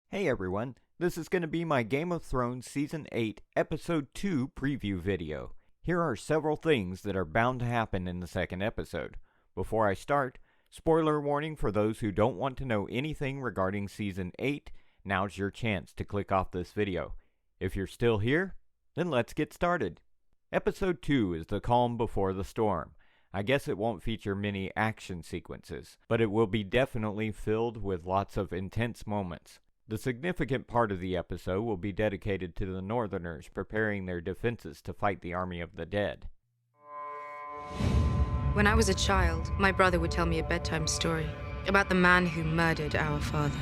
Hey everyone, this is going to be my Game of Thrones Season 8, Episode 2 preview video. Here are several things that are bound to happen in the second episode. Before I start, spoiler warning for those who don't want to know anything regarding Season 8, now's your chance to click off this video. If you're still here, then let's get started. Episode 2 is the calm before the storm. I guess it won't feature many action sequences, but it will be definitely filled with lots of intense moments. The significant part of the episode will be dedicated to the Northerners preparing their defenses to fight the army of the dead. When I was a child, my brother would tell me a bedtime story about the man who murdered our father.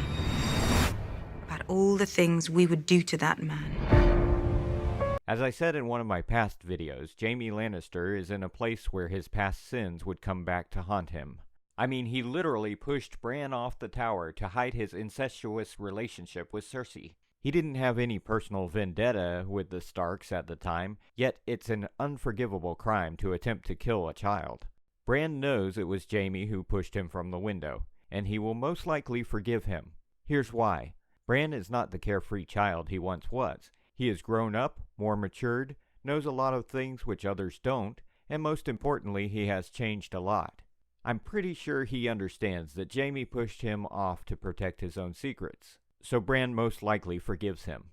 About all the things we would do to that man. As I said in one of my past videos, Jaime Lannister is in a place where his past sins would come back to haunt him. I mean, he literally pushed Bran off the tower to hide his incestuous relationship with Cersei. He didn't have any personal vendetta with the Starks at the time, yet it's an unforgivable crime to attempt to kill a child. Bran knows it was Jaime who pushed him from the window, and he will most likely forgive him. Here's why. Bran is not the carefree child he once was. He has grown up, more matured, knows a lot of things which others don't, and most importantly, he has changed a lot. I'm pretty sure he understands that Jaime pushed him off to protect his own secrets, so Bran most likely forgives him.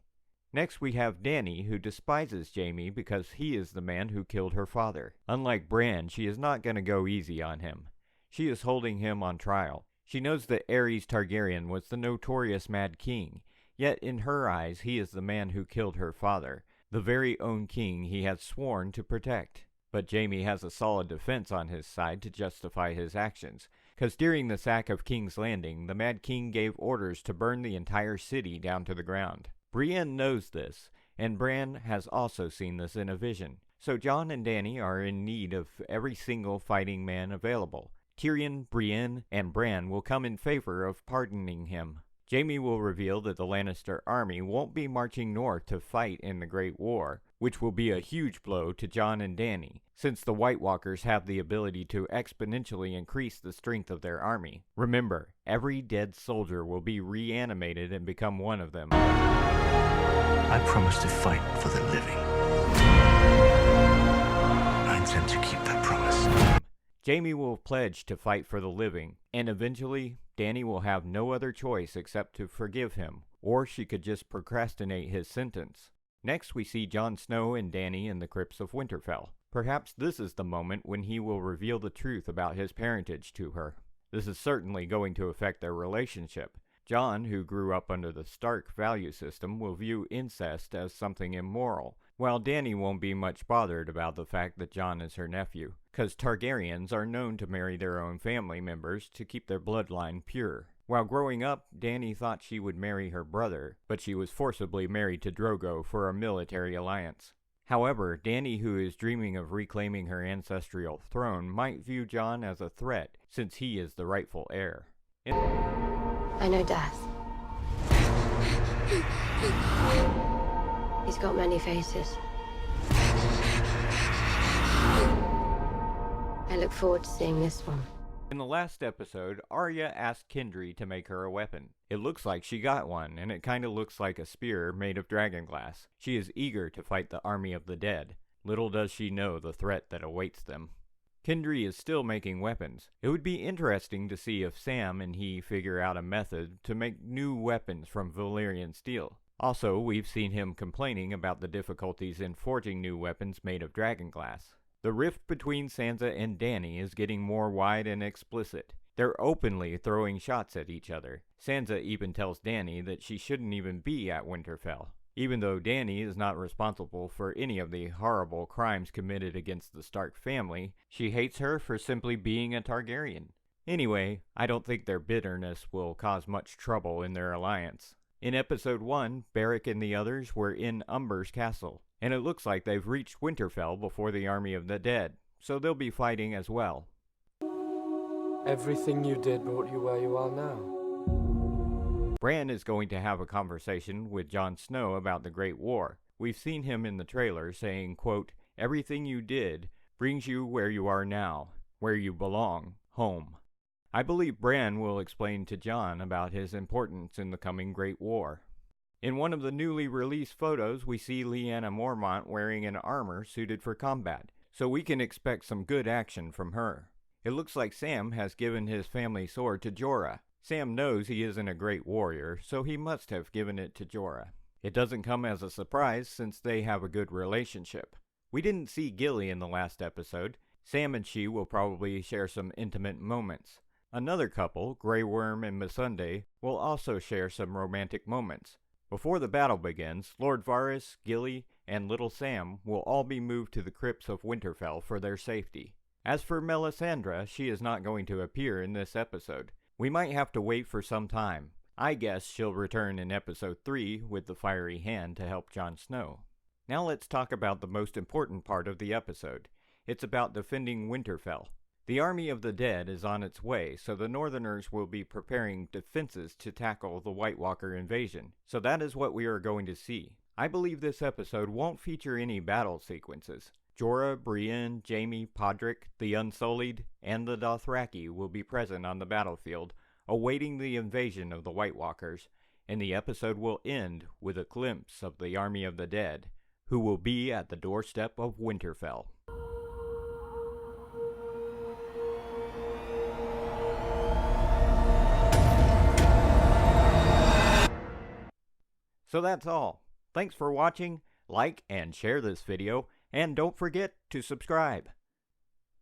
Next we have Dany, who despises Jaime because he is the man who killed her father. Unlike Bran, she is not going to go easy on him. She is holding him on trial. She knows that Aerys Targaryen was the notorious Mad King, yet in her eyes he is the man who killed her father, the very own king he had sworn to protect. But Jaime has a solid defense on his side to justify his actions, because during the sack of King's Landing, the Mad King gave orders to burn the entire city down to the ground. Brienne knows this, and Bran has also seen this in a vision, so Jon and Dany are in need of every single fighting man available. Tyrion, Brienne, and Bran will come in favor of pardoning him. Jaime will reveal that the Lannister army won't be marching north to fight in the Great War, which will be a huge blow to Jon and Dany, since the White Walkers have the ability to exponentially increase the strength of their army. Remember, every dead soldier will be reanimated and become one of them. I promise to fight for the living. I intend to keep that promise. Jaime will pledge to fight for the living, and eventually, Dany will have no other choice except to forgive him, or she could just procrastinate his sentence. Next we see Jon Snow and Dany in the Crypts of Winterfell. Perhaps this is the moment when he will reveal the truth about his parentage to her. This is certainly going to affect their relationship. Jon, who grew up under the Stark value system, will view incest as something immoral, while Dany won't be much bothered about the fact that Jon is her nephew, because Targaryens are known to marry their own family members to keep their bloodline pure. While growing up, Dany thought she would marry her brother, but she was forcibly married to Drogo for a military alliance. However, Dany, who is dreaming of reclaiming her ancestral throne, might view Jon as a threat, since he is the rightful heir. I know death. He's got many faces. I look forward to seeing this one. In the last episode, Arya asked Kendry to make her a weapon. It looks like she got one, and it kinda looks like a spear made of dragon glass. She is eager to fight the army of the dead. Little does she know the threat that awaits them. Kendry is still making weapons. It would be interesting to see if Sam and he figure out a method to make new weapons from Valyrian steel. Also, we've seen him complaining about the difficulties in forging new weapons made of dragon glass. The rift between Sansa and Dany is getting more wide and explicit. They're openly throwing shots at each other. Sansa even tells Dany that she shouldn't even be at Winterfell. Even though Dany is not responsible for any of the horrible crimes committed against the Stark family, she hates her for simply being a Targaryen. Anyway, I don't think their bitterness will cause much trouble in their alliance. In episode 1, Beric and the others were in Umber's castle, and it looks like they've reached Winterfell before the army of the dead, so they'll be fighting as well. Everything you did brought you where you are now. Bran is going to have a conversation with Jon Snow about the Great War. We've seen him in the trailer saying, quote, "Everything you did brings you where you are now, where you belong, home." I believe Bran will explain to Jon about his importance in the coming Great War. In one of the newly released photos, we see Lyanna Mormont wearing an armor suited for combat, so we can expect some good action from her. It looks like Sam has given his family sword to Jorah. Sam knows he isn't a great warrior, so he must have given it to Jorah. It doesn't come as a surprise since they have a good relationship. We didn't see Gilly in the last episode. Sam and she will probably share some intimate moments. Another couple, Grey Worm and Missandei, will also share some romantic moments. Before the battle begins, Lord Varys, Gilly, and Little Sam will all be moved to the Crypts of Winterfell for their safety. As for Melisandre, she is not going to appear in this episode. We might have to wait for some time. I guess she'll return in episode 3 with the fiery hand to help Jon Snow. Now let's talk about the most important part of the episode. It's about defending Winterfell. The army of the dead is on its way, so the Northerners will be preparing defenses to tackle the White Walker invasion. So that is what we are going to see. I believe this episode won't feature any battle sequences. Jorah, Brienne, Jaime, Podrick, the Unsullied, and the Dothraki will be present on the battlefield, awaiting the invasion of the White Walkers, and the episode will end with a glimpse of the army of the dead, who will be at the doorstep of Winterfell. So that's all. Thanks for watching. Like and share this video, and don't forget to subscribe.